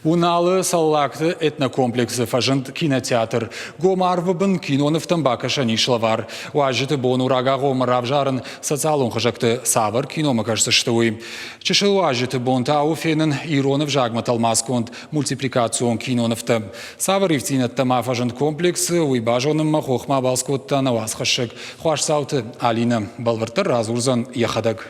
Уналы саллакты этнокомплексы фажент кинотеатр. Гомарвыбын киноны в тамбака шанишлавар. Уажыты бон урага гомар авжарын социалон хажакты савар кинома кажется штуй. Чешел уажыты бон тау фенен иронов жагматал масконт мультипликацион киноновта. Савар ивтинат тама фажент комплексы уйбажоным махохма балскотта на вас хашек. Хуаш сауты Алина Балвартар разурзан яхадак.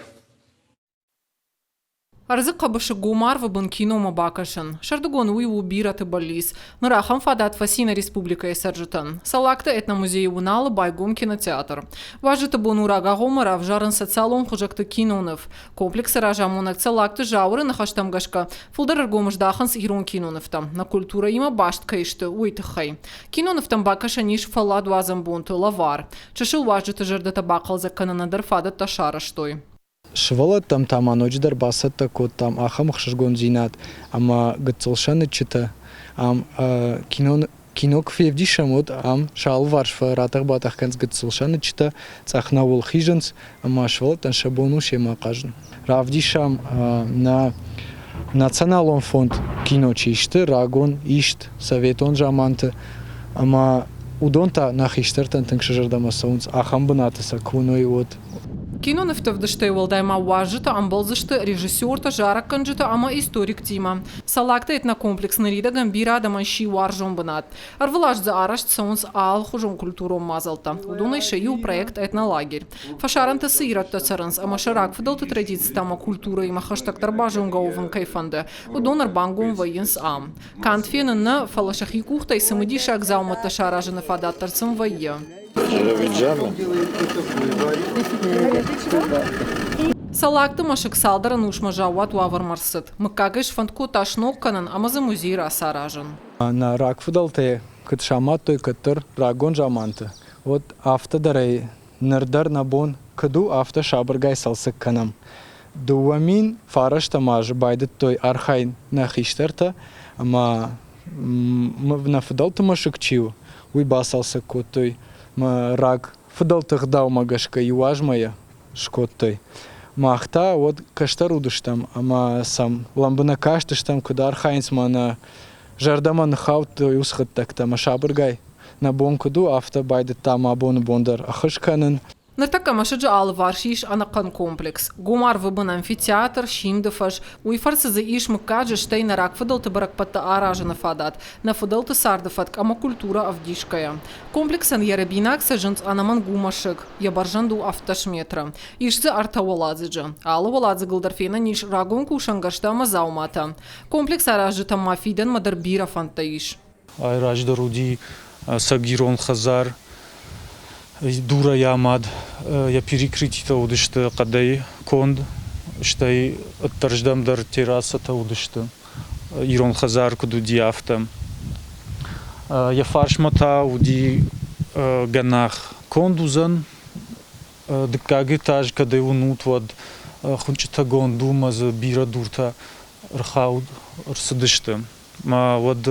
Арзы қабышы Гомарвыбын кинома бакашын. Шардыгон уйву бираты балис. Нырахам фадат фасина республика есаржытын. Салакты этномузей уналы байгом кинотеатр. Важыты бон урага гомара авжарын социалон хужакты кинонов. Комплексы ражамонак салакты жауры нахаштамгашка. Фулдар аргомыждаханс ирон киноновтам. На культура има башт кайшты уйтыхай. Киноновтам бакаша ниш фалад вазам бонты лавар. Чашыл важыты жардата бакал закананадыр фадат ташараштой. Швала там аночдар басата кот там ахам хшгон зинат ама гцолшаны чита ам кино кфевдишамот ам шалварш ратах батах канц гцолшаны чита цахна вол хиженс ама швала тан шабону шема кажн равдишам на националон фонд кино чишты рагон ишт советон жаманты ама удонта нахиштертан тынкшжардама саунц ахам бынатыса куной вот. Киноновты вдышты уалдайма уажыты амбалзышты режиссерты жара канжыты ама историк тима. Салакты этнокомплекс рида гамбира адаманши уаржон бынат. Арвылажды арашт саунс ал хужон культуром мазалта. Удунай шею проект этнолагерь. Фашаранты сыйратты царынс, ама шарак фыдалты традиции тама культура има хаштактар бажон гауван кайфанды. Удонар бангон военс ам. Кантфенын фалашахи кухтай самыдиша акзауматта шаражыны фадаттарцын вайе. Салакты машык салдарын ушма жауат уавар марсыт. Мыккагыш фантку ташнок канан амазы музей раса ражын. На рак фудалте кыт шамат той кыттыр рагон жаманты. Вот авто дарай нырдар набон кыду авто шабыргай салсык канам. Дуамин фараш тамаж байдыт той архайн нахиштерта, ама на фудалты машык чиу. Уй басалсык кот той. Рак фудалтых дау магашка юажмая шкот той. Махта вот каштарудыштам, ама сам ламбына каштыштам, куда архайнс мана жардаман хаут той усхат так там шабыргай. На бонкуду авто байдыт там абон бондар ахышканын. Ныртака машыджы алы варшиш анакан комплекс. Гомарвыбын амфитеатр, шимдыфаш. Уйфарсызы иш мыккаджы штей на рак фыдалты баракпатта аражаны фадат. На фыдалты сардыфат, ама культура авдишкая. Комплексан ярабинак сажынц анаман гумашык. Ябаржанду авташ метра. Ишзы арта waladзыджы. Алы waladзы гылдарфена ниш рагон кушангашта ама заумата. Комплекс аражы там мафиден мадар бира фанта иш. Айражды руди сагирон хазар. Дура ямад, я перекрытие удышты, кадай конд, что и оттарждам дар терраса-то удышты, ирон хазар куду диафта. Я фаршмата уди ганах кондузан, декаги таж, кадай унут вад, хунчата гонду маз бира дурта рхауд рсдышты. Ма вад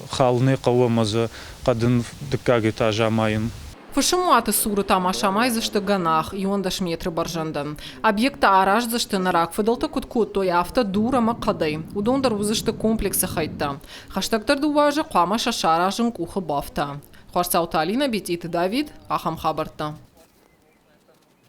халны кава маз кадын декаги тажа майын. Фашымуаты суры там ашамай зашты ганах, и он даш метры баржандан. Объекта араш зашты нарак фыдалты куткут той авто дура макадай. Удондар узашты комплексы хайта. Хаштагтарды уважы қама шашаражын кухы бафта. Хуарсаута Алина, Бетиты Давид, Ахам Хабарта.